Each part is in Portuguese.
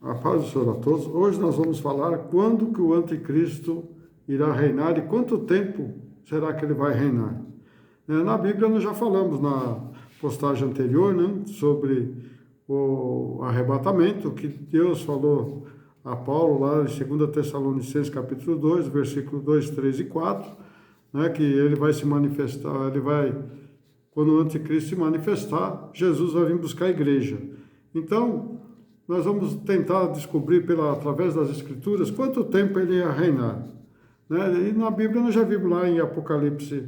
A paz do Senhor a todos. Hoje nós vamos falar quando que o anticristo irá reinar e quanto tempo será que ele vai reinar. Na Bíblia nós já falamos na postagem anterior, né, sobre o arrebatamento, que Deus falou a Paulo lá em 2 Tessalonicenses capítulo 2, versículo 2, 3 e 4, né, que ele vai se manifestar, quando o anticristo se manifestar, Jesus vai vir buscar a igreja. Então, nós vamos tentar descobrir através das Escrituras quanto tempo ele ia reinar. Né? E na Bíblia nós já vimos lá em Apocalipse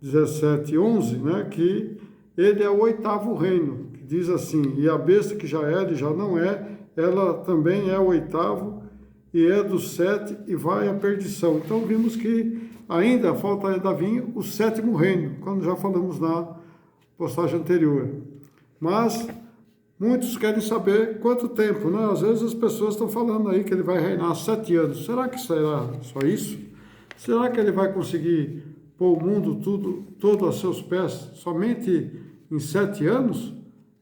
17, 11, né, que ele é o 8º reino, que diz assim, e a besta que já era e já não é, ela também é o 8º e é do 7 e vai à perdição. Então vimos que ainda falta vir o 7º reino, quando já falamos na postagem anterior. Mas muitos querem saber quanto tempo, né? Às vezes as pessoas estão falando aí que ele vai reinar 7 anos. Será que será só isso? Será que ele vai conseguir pôr o mundo todo a seus pés somente em 7 anos?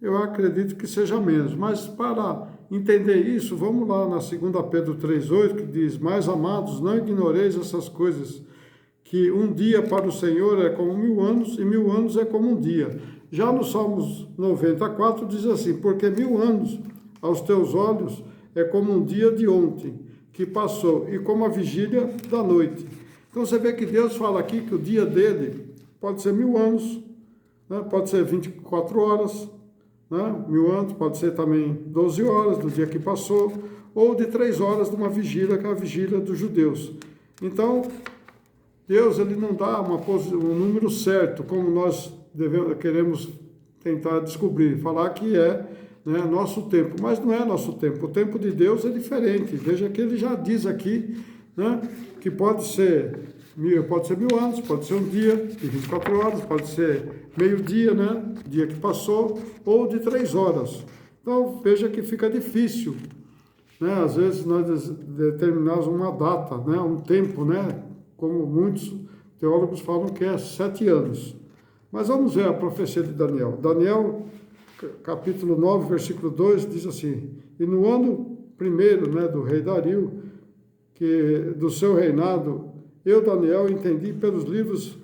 Eu acredito que seja menos. Mas para entender isso, vamos lá na 2 Pedro 3,8, que diz, mais amados, não ignoreis essas coisas, que um dia para o Senhor é como 1000 anos, e 1000 anos é como um dia. Já no Salmos 94 diz assim, porque 1000 anos aos teus olhos é como um dia de ontem, que passou, e como a vigília da noite. Então você vê que Deus fala aqui que o dia dele pode ser 1000 anos, né? Pode ser 24 horas, né? 1000 anos, pode ser também 12 horas do dia que passou, ou de 3 horas de uma vigília, que é a vigília dos judeus. Então, Deus ele não dá um número certo, como nós queremos tentar descobrir, falar que é, né, nosso tempo, mas não é nosso tempo. O tempo de Deus é diferente. Veja que ele já diz aqui, né, que pode ser 1000 anos, pode ser um dia de 24 horas, pode ser meio-dia, né, dia que passou, ou de 3 horas. Então, veja que fica difícil, né, às vezes nós determinarmos uma data, né, um tempo, né, como muitos teólogos falam que é 7 anos. Mas vamos ver a profecia de Daniel. Daniel, capítulo 9, versículo 2, diz assim, e no ano primeiro, né, do rei Dario, do seu reinado, eu, Daniel, entendi pelos livros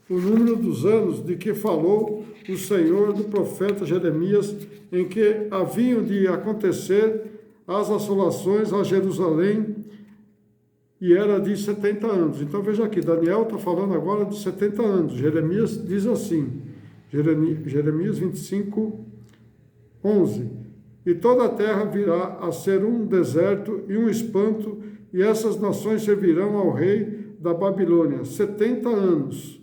o número dos anos de que falou o Senhor do profeta Jeremias, em que haviam de acontecer as assolações a Jerusalém, e era de 70 anos. Então veja aqui, Daniel está falando agora de 70 anos. Jeremias diz assim, Jeremias 25, 11. E toda a terra virá a ser um deserto e um espanto, e essas nações servirão ao rei da Babilônia 70 anos.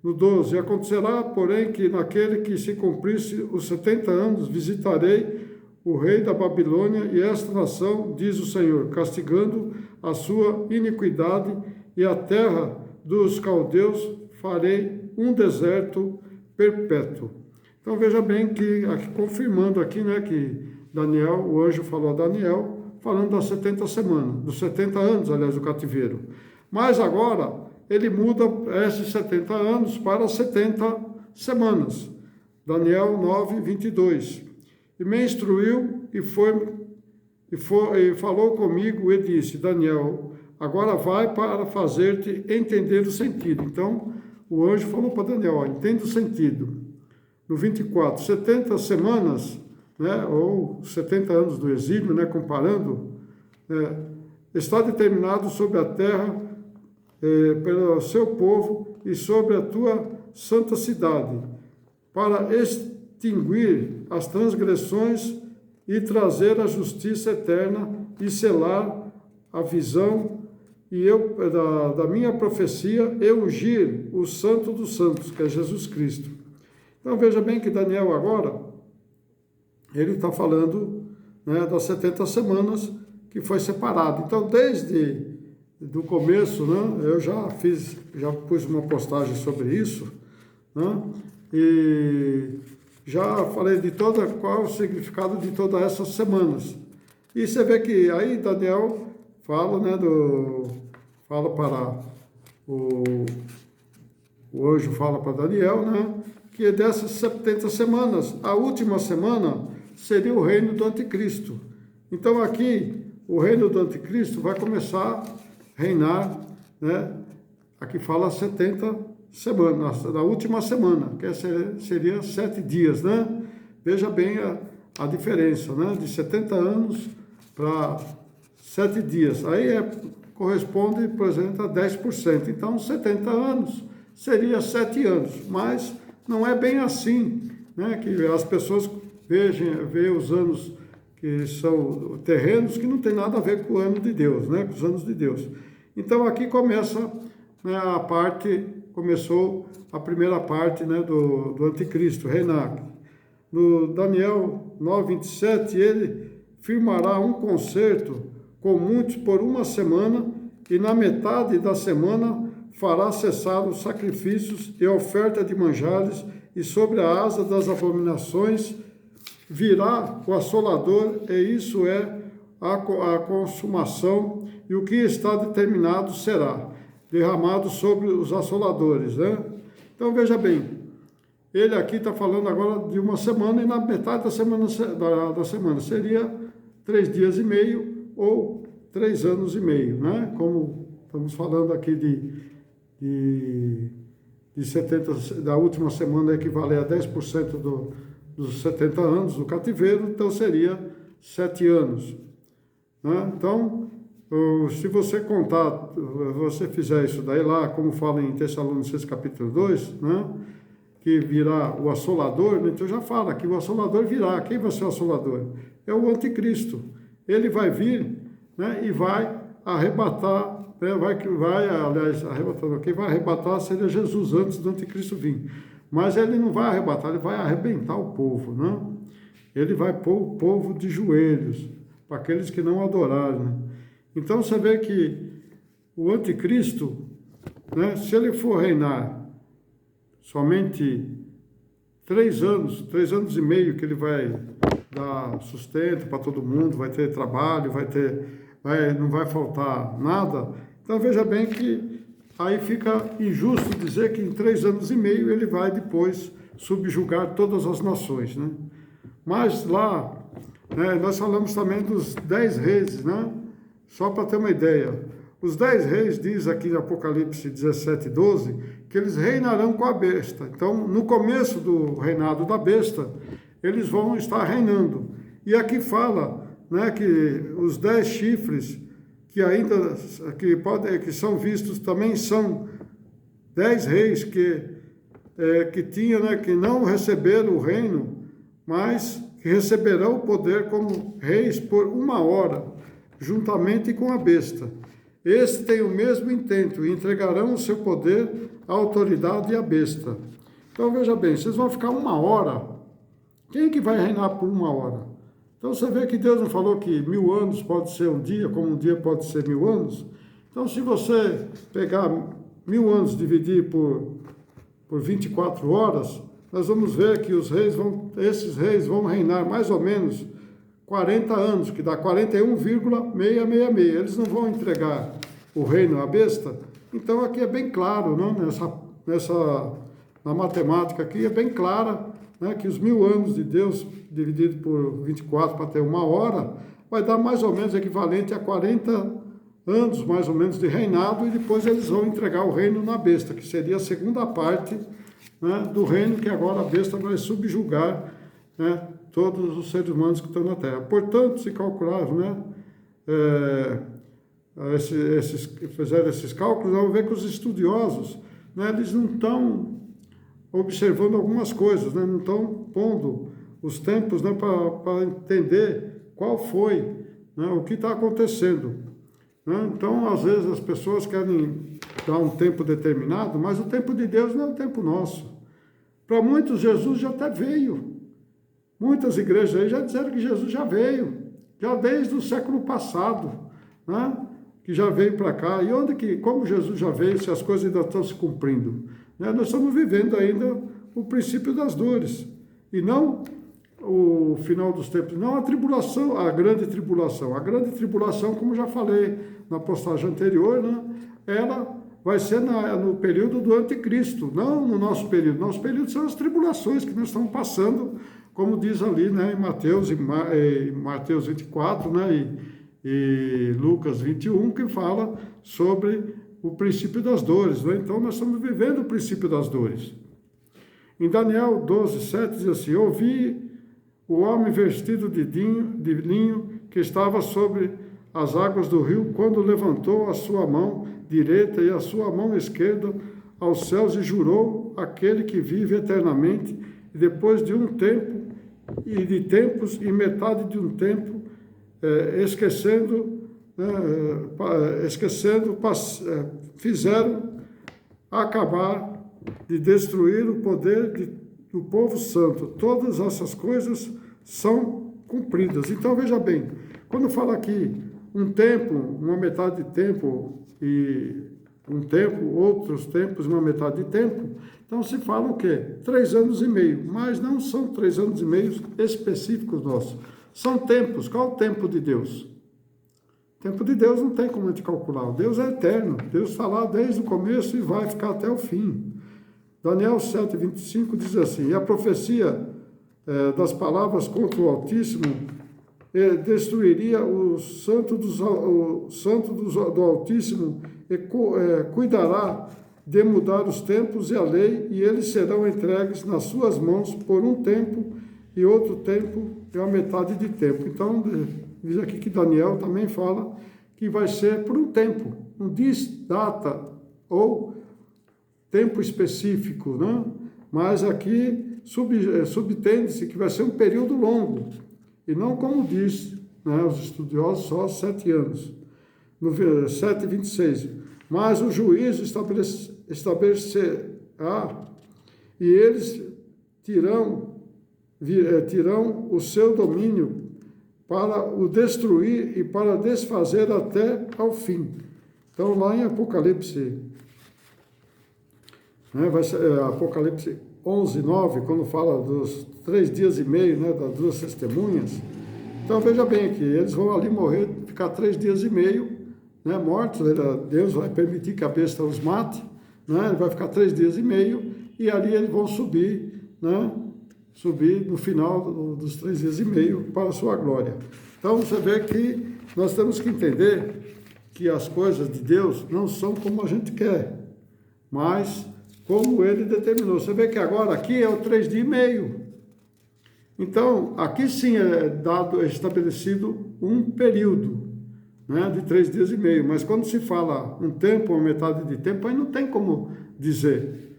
No 12, acontecerá, porém, que naquele que se cumprisse os 70 anos, visitarei o rei da Babilônia e esta nação, diz o Senhor, castigando a sua iniquidade, e a terra dos caldeus farei um deserto perpétuo. Então veja bem que, confirmando aqui, né, que Daniel, o anjo falou a Daniel, falando das 70 semanas, dos 70 anos, aliás, do cativeiro. Mas agora, ele muda esses 70 anos para 70 semanas. Daniel 9, 22. E me instruiu e falou comigo e disse, Daniel, agora vai para fazer-te entender o sentido. Então, o anjo falou para Daniel, ó, entende o sentido. No 24, 70 semanas, né, ou 70 anos do exílio, né, comparando, está determinado sobre a terra pelo seu povo e sobre a tua santa cidade, para extinguir as transgressões e trazer a justiça eterna e selar a visão e da minha profecia e ungir o santo dos santos, que é Jesus Cristo. Então veja bem que Daniel agora, ele está falando, né, das 70 semanas que foi separado. Então desde do começo, né, eu já pus uma postagem sobre isso, né, e já falei qual é o significado de todas essas semanas. E você vê que aí Daniel fala, né, fala para o anjo fala para Daniel, né, que dessas 70 semanas, a última semana seria o reino do anticristo. Então aqui, o reino do anticristo vai começar a reinar, né? Aqui fala 70 semanas, na última semana, que seria 7 dias, né? Veja bem a diferença, né? De 70 anos para 7 dias. Aí corresponde, por exemplo, a 10%. Então, 70 anos seria 7 anos, mas não é bem assim, né? Que as pessoas vejam os anos que são terrenos, que não tem nada a ver com o ano de Deus, né? Com os anos de Deus. Então, aqui começa, né, começou a primeira parte, né, do anticristo, reinar. No Daniel 9:27, ele firmará um concerto com muitos por uma semana, e na metade da semana fará cessar os sacrifícios e a oferta de manjares, e sobre a asa das abominações virá o assolador, e isso é a consumação, e o que está determinado será derramado sobre os assoladores, né? Então veja bem, ele aqui está falando agora de uma semana, e na metade da semana seria 3 dias e meio ou 3 anos e meio, né? Como estamos falando aqui de 70, da última semana equivaler a 10% dos 70 anos do cativeiro, então seria 7 anos, né? Então, se você contar, você fizer isso daí lá, como fala em Tessalonicenses capítulo 2, né? Que virá o assolador, né? Então já fala que o assolador virá. Quem vai ser o assolador? É o anticristo. Ele vai vir, né? E vai arrebatar, né? Aliás, arrebatar, quem vai arrebatar seria Jesus antes do anticristo vir. Mas ele não vai arrebatar, ele vai arrebentar o povo, né? Ele vai pôr o povo de joelhos, para aqueles que não adorarem, né? Então você vê que o anticristo, né? Se ele for reinar somente 3 anos e meio, que ele vai dar sustento para todo mundo, vai ter trabalho, não vai faltar nada. Então veja bem que aí fica injusto dizer que em 3 anos e meio ele vai depois subjugar todas as nações, né? Mas lá, né, nós falamos também dos 10 reis, né? Só para ter uma ideia. Os 10 reis, diz aqui em Apocalipse 17:12, que eles reinarão com a besta. Então, no começo do reinado da besta, eles vão estar reinando. E aqui fala, né, que os 10 chifres, que são vistos, também são 10 reis que não receberam o reino, mas que receberão o poder como reis por 1 hora, juntamente com a besta. Estes têm o mesmo intento e entregarão o seu poder, a autoridade e a besta. Então veja bem, vocês vão ficar 1 hora. Quem é que vai reinar por 1 hora? Então você vê que Deus não falou que 1000 anos pode ser um dia, como um dia pode ser 1000 anos? Então se você pegar 1000 anos e dividir por 24 horas, nós vamos ver que esses reis vão reinar mais ou menos 40 anos, que dá 41,666. Eles não vão entregar o reino à besta. Então aqui é bem claro, né? Na matemática aqui é bem clara, né, que os 1000 anos de Deus dividido por 24 para ter 1 hora, vai dar mais ou menos equivalente a 40 anos, mais ou menos, de reinado, e depois eles vão entregar o reino na besta, que seria a segunda parte, né, do reino, que agora a besta vai subjugar, né, todos os seres humanos que estão na Terra. Portanto, se calcular, né, fizeram esses cálculos, vamos ver que os estudiosos, né, eles não estão observando algumas coisas, né, não estão pondo os tempos, né, para entender qual foi, né, o que está acontecendo, né? Então, às vezes, as pessoas querem dar um tempo determinado, mas o tempo de Deus não é o tempo nosso. Para muitos, Jesus já até veio. Muitas igrejas aí já disseram que Jesus já veio, já desde o século passado, né? Que já veio para cá. E como Jesus já veio, se as coisas ainda estão se cumprindo, né? Nós estamos vivendo ainda o princípio das dores, e não o final dos tempos, não a tribulação, a grande tribulação. A grande tribulação, como já falei na postagem anterior, né? Ela vai ser no período do anticristo, não no nosso período. Nosso período são as tribulações que nós estamos passando como diz ali, né, em Mateus 24, né, e Lucas 21, que fala sobre o princípio das dores, né? Então nós estamos vivendo o princípio das dores. Em Daniel 12, 7 diz assim: ouvi o homem vestido de linho que estava sobre as águas do rio, quando levantou a sua mão direita e a sua mão esquerda aos céus e jurou aquele que vive eternamente, e depois de um tempo e de tempos e metade de um tempo, fizeram acabar de destruir o poder do povo santo. Todas essas coisas são cumpridas. Então, veja bem, quando fala aqui um tempo, uma metade de tempo e um tempo, outros tempos, uma metade de tempo, então se fala o quê? 3 anos e meio, mas não são 3 anos e meio específicos nossos. São tempos. Qual o tempo de Deus? O tempo de Deus não tem como a gente calcular. Deus é eterno. Deus está lá desde o começo e vai ficar até o fim. Daniel 7, 25 diz assim: e a profecia das palavras contra o Altíssimo destruiria o santo do Altíssimo e cuidará de mudar os tempos e a lei, e eles serão entregues nas suas mãos por um tempo e outro tempo e a metade de tempo. Então, diz aqui que Daniel também fala que vai ser por um tempo, não diz data ou tempo específico, né? Mas aqui subtende-se que vai ser um período longo, e não como diz, né, os estudiosos, só 7 anos. No 7:26, mas o juízo estabelecerá, e eles terão o seu domínio para o destruir e para desfazer até ao fim. Então, lá em Apocalipse, né, vai ser Apocalipse 11, 9, quando fala dos 3 dias e meio, né, das 2 testemunhas. Então, veja bem aqui, eles vão ali morrer, ficar 3 dias e meio, né, mortos. Deus vai permitir que a besta os mate, né, ele vai ficar 3 dias e meio, e ali eles vão subir, né, subir no final dos 3 dias e meio para a sua glória. Então, você vê que nós temos que entender que as coisas de Deus não são como a gente quer, mas como ele determinou. Você vê que agora aqui é o 3 dias e meio. Então, aqui sim é estabelecido um período, né, de 3 dias e meio. Mas quando se fala um tempo, uma metade de tempo, aí não tem como dizer.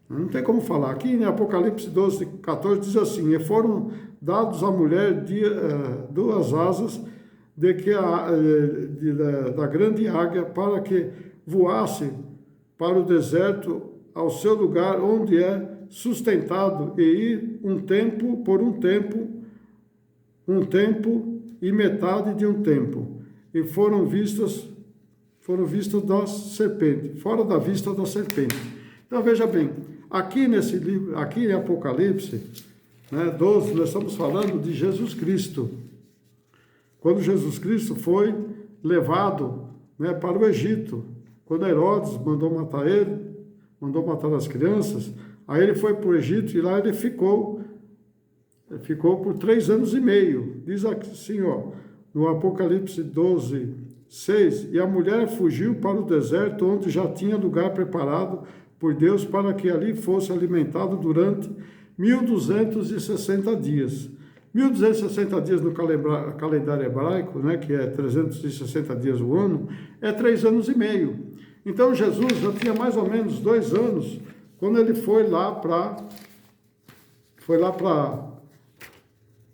Não tem como falar. Aqui em Apocalipse 12, 14 diz assim: e foram dados à mulher 2 asas da grande águia, para que voasse para o deserto, ao seu lugar onde é sustentado, e ir um tempo por um tempo e metade de um tempo, e foram vistas da serpente, fora da vista da serpente. Então veja bem, aqui nesse livro, aqui em Apocalipse, né, 12, nós estamos falando de Jesus Cristo. Quando Jesus Cristo foi levado, né, para o Egito, quando Herodes mandou matar ele, mandou matar as crianças, aí ele foi para o Egito e lá ele ficou por 3 anos e meio. Diz assim, ó, no Apocalipse 12, 6, e a mulher fugiu para o deserto, onde já tinha lugar preparado por Deus para que ali fosse alimentado durante 1260 dias. 1260 dias no calendário hebraico, né, que é 360 dias o ano, é 3 anos e meio. Então, Jesus já tinha mais ou menos 2 anos quando ele foi lá para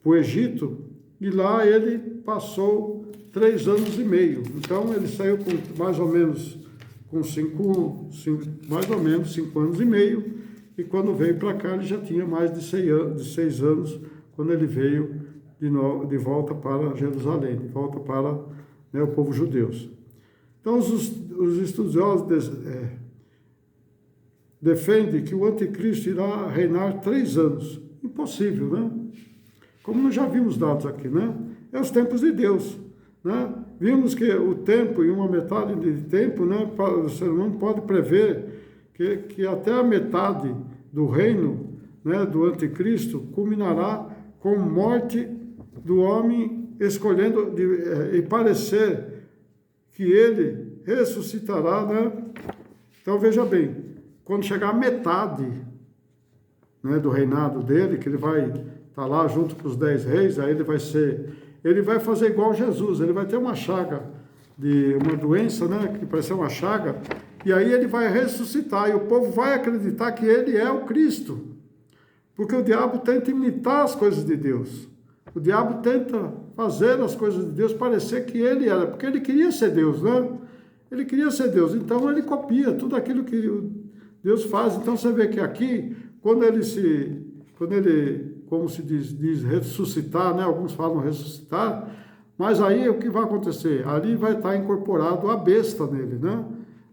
o Egito, e lá ele passou 3 anos e meio. Então, ele saiu com mais ou menos 5 anos e meio, e quando veio para cá ele já tinha mais de 6 anos, quando ele veio de volta para Jerusalém, de volta para, né, o povo judeu. Então, os estudiosos defendem que o anticristo irá reinar 3 anos. Impossível, né? Como nós já vimos dados aqui, né? É os tempos de Deus, né? Vimos que o tempo, e uma metade de tempo, né, o ser humano pode prever que até a metade do reino, né, do anticristo culminará com morte do homem, escolhendo e parecer que ele ressuscitará, né? Então veja bem, quando chegar a metade, né, do reinado dele, que ele vai estar lá junto com os 10 reis, aí ele vai fazer igual Jesus, ele vai ter uma chaga de uma doença, né, que parece uma chaga, e aí ele vai ressuscitar, e o povo vai acreditar que ele é o Cristo, porque o diabo tenta imitar as coisas de Deus, o diabo tenta fazer as coisas de Deus parecer que ele era, porque ele queria ser Deus, né? Ele queria ser Deus, então ele copia tudo aquilo que Deus faz. Então você vê que aqui, quando ele, como se diz ressuscitar, né? Alguns falam ressuscitar, mas aí o que vai acontecer? Ali vai estar incorporado a besta nele, né?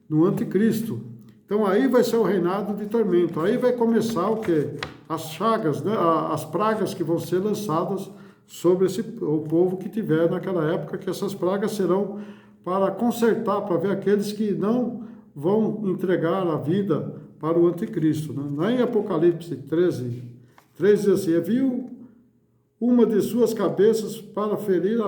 No anticristo. Então aí vai ser o reinado de tormento, aí vai começar o quê? As chagas, né? As pragas que vão ser lançadas sobre o povo que tiver naquela época, que essas pragas serão para consertar, para ver aqueles que não vão entregar a vida para o anticristo. Né? Lá em Apocalipse 13 diz assim, viu uma de suas cabeças para ferir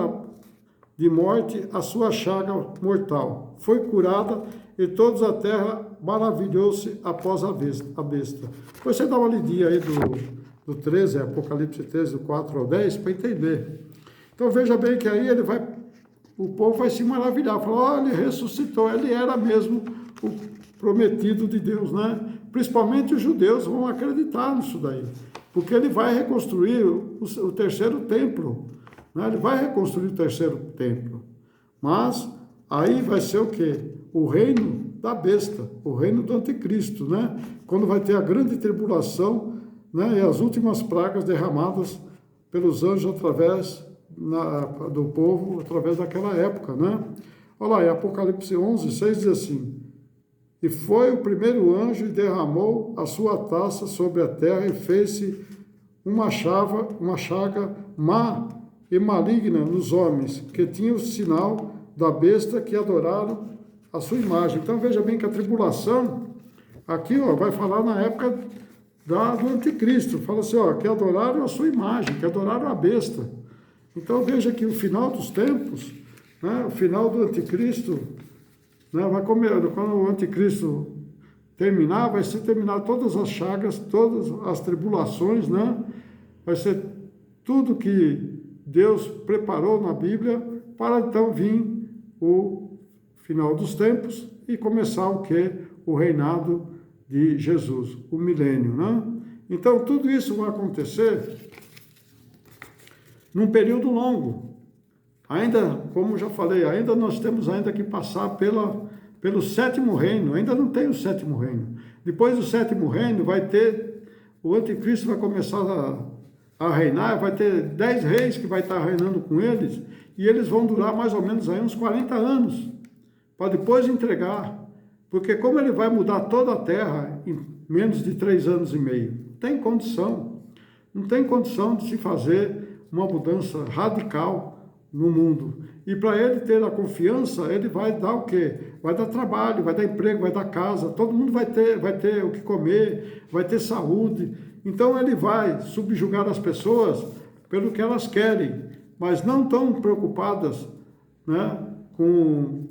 de morte a sua chaga mortal. Foi curada e todos a terra maravilhou-se após a besta. Depois você dá uma lidinha aí do 13, Apocalipse 13, do 4 ao 10, para entender. Então veja bem que aí o povo vai se maravilhar, falar, olha, ele ressuscitou, ele era mesmo o prometido de Deus, né? Principalmente os judeus vão acreditar nisso daí, porque ele vai reconstruir o terceiro templo, né? Ele vai reconstruir o terceiro templo, mas aí vai ser o quê? O reino da besta, o reino do anticristo, né? Quando vai ter a grande tribulação, né? E as últimas pragas derramadas pelos anjos através do povo, através daquela época, né? Olha lá, em Apocalipse 11, 6 diz assim, e foi o primeiro anjo e derramou a sua taça sobre a terra e fez-se uma chaga má e maligna nos homens, que tinham o sinal da besta que adoraram a sua imagem. Então veja bem que a tribulação, aqui ó, vai falar na época do anticristo, fala assim, ó, que adoraram a sua imagem, que adoraram a besta. Então veja que o final dos tempos, né, o final do anticristo, né, quando o anticristo terminar, vai ser terminar todas as chagas, todas as tribulações, né? Vai ser tudo que Deus preparou na Bíblia para então vir o final dos tempos e começar o quê? O reinado de Jesus, o milênio, né? Então tudo isso vai acontecer num período longo. Ainda, como já falei, ainda nós temos que passar pelo sétimo reino, ainda não tem o sétimo reino. Depois do sétimo reino o anticristo vai começar a reinar, vai ter 10 reis que vai estar reinando com eles, e eles vão durar mais ou menos aí uns 40 anos, para depois entregar, porque como ele vai mudar toda a terra em menos de 3 anos e meio, não tem condição de se fazer uma mudança radical no mundo. E para ele ter a confiança, ele vai dar o quê? Vai dar trabalho, vai dar emprego, vai dar casa, todo mundo vai ter o que comer, vai ter saúde. Então ele vai subjugar as pessoas pelo que elas querem, mas não tão preocupadas, né, com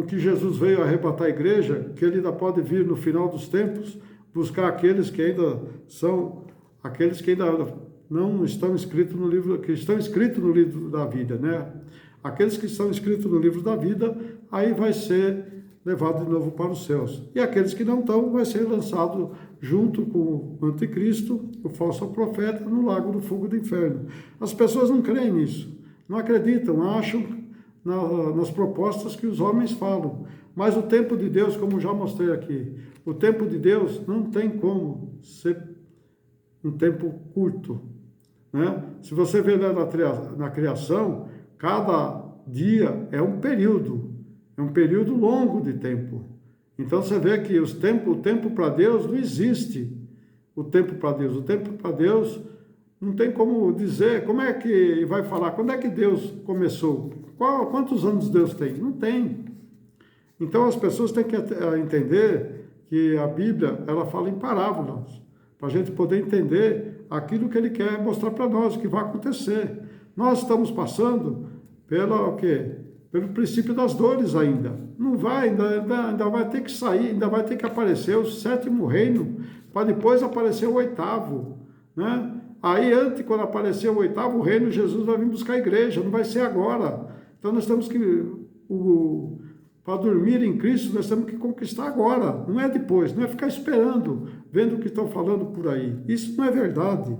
que Jesus veio arrebatar a igreja, que ele ainda pode vir no final dos tempos, buscar aqueles que ainda não estão escritos no livro, que estão escritos no livro da vida, né? Aqueles que estão escritos no livro da vida, aí vai ser levado de novo para os céus. E aqueles que não estão, vai ser lançado junto com o anticristo, o falso profeta, no lago do fogo do inferno. As pessoas não creem nisso, não acreditam, acham nas propostas que os homens falam. Mas o tempo de Deus, como já mostrei aqui, o tempo de Deus não tem como ser um tempo curto, né? Se você vê lá na criação, cada dia é um período longo de tempo. Então você vê que o tempo para Deus não existe. O tempo para Deus não tem como dizer, como é que vai falar, quando é que Deus começou? Quantos anos Deus tem? Não tem. Então as pessoas têm que entender que a Bíblia, ela fala em parábolas, para a gente poder entender aquilo que ele quer mostrar para nós, o que vai acontecer. Nós estamos passando pelo quê? Pelo princípio das dores ainda. Não vai, ainda vai ter que sair, ainda vai ter que aparecer o 7º reino, para depois aparecer o 8º, né? Aí, antes, quando aparecer o 8º reino, Jesus vai vir buscar a igreja, não vai ser agora. Então, nós temos que, para dormir em Cristo, nós temos que conquistar agora, não é depois, não é ficar esperando, vendo o que estão falando por aí. Isso não é verdade.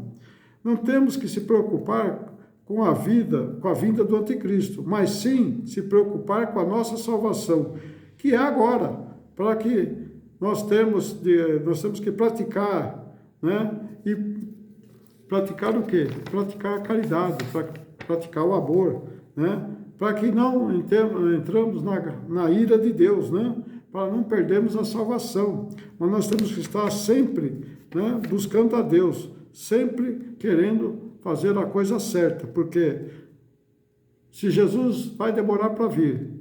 Não temos que se preocupar com a vinda do anticristo, mas sim se preocupar com a nossa salvação, que é agora, para que nós temos que praticar, né? E praticar o quê? Praticar a caridade, praticar o amor, né? Para que não entramos na ira de Deus, né? Para não perdermos a salvação. Mas nós temos que estar sempre, né, buscando a Deus, sempre querendo fazer a coisa certa, porque se Jesus vai demorar para vir,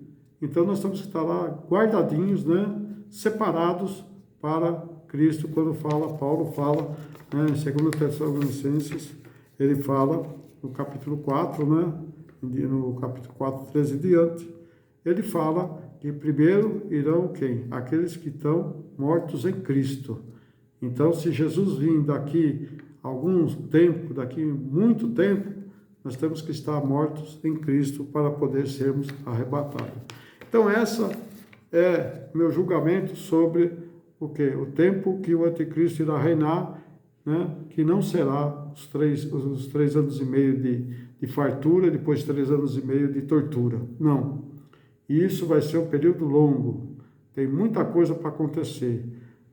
então nós temos que estar lá guardadinhos, né, separados para Cristo. Quando Paulo fala, né, em 2 Tessalonicenses, ele fala no capítulo 4, né, no capítulo 4, 13 e diante, ele fala que primeiro irão quem? Aqueles que estão mortos em Cristo. Então, se Jesus vir daqui daqui muito tempo, nós temos que estar mortos em Cristo para poder sermos arrebatados. Então, essa é meu julgamento sobre o quê? O tempo que o anticristo irá reinar, né? Que não será os 3 anos e meio de fartura, depois 3 anos e meio de tortura. Não. E isso vai ser um período longo. Tem muita coisa para acontecer.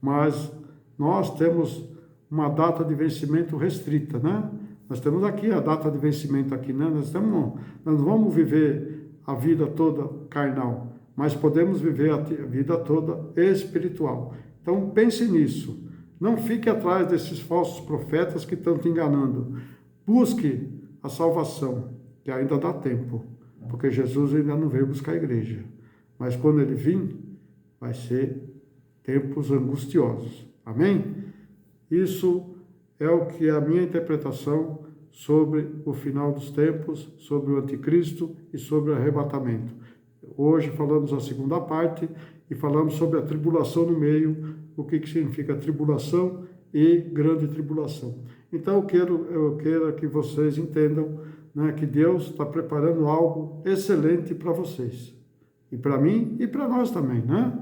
Mas nós temos uma data de vencimento restrita, né? Nós temos aqui a data de vencimento aqui, né? Nós não vamos viver a vida toda carnal, mas podemos viver a vida toda espiritual. Então pense nisso. Não fique atrás desses falsos profetas que estão te enganando. Busque a salvação, que ainda dá tempo, porque Jesus ainda não veio buscar a igreja. Mas quando ele vir, vai ser tempos angustiosos. Amém? Isso é o que é a minha interpretação sobre o final dos tempos, sobre o anticristo e sobre o arrebatamento. Hoje falamos a segunda parte e falamos sobre a tribulação no meio, o que significa tribulação e grande tribulação. Então eu quero que vocês entendam, né, que Deus está preparando algo excelente para vocês. E para mim e para nós também, né?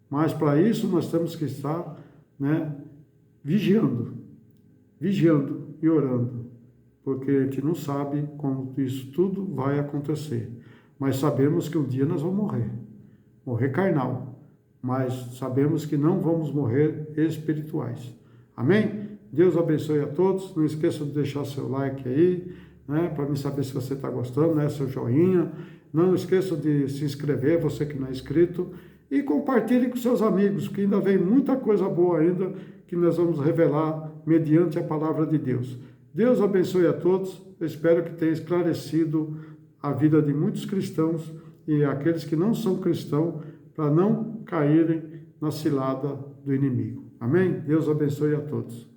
Mas para isso nós temos que estar, né, vigiando e orando, porque a gente não sabe como isso tudo vai acontecer, mas sabemos que um dia nós vamos morrer carnal, mas sabemos que não vamos morrer espirituais. Amém? Deus abençoe a todos. Não esqueça de deixar seu like aí, né, para mim saber se você está gostando, né, seu joinha. Não esqueça de se inscrever, você que não é inscrito, e compartilhe com seus amigos, que ainda vem muita coisa boa ainda, que nós vamos revelar mediante a palavra de Deus. Deus abençoe a todos. Eu espero que tenha esclarecido a vida de muitos cristãos e aqueles que não são cristãos, para não caírem na cilada do inimigo. Amém? Deus abençoe a todos.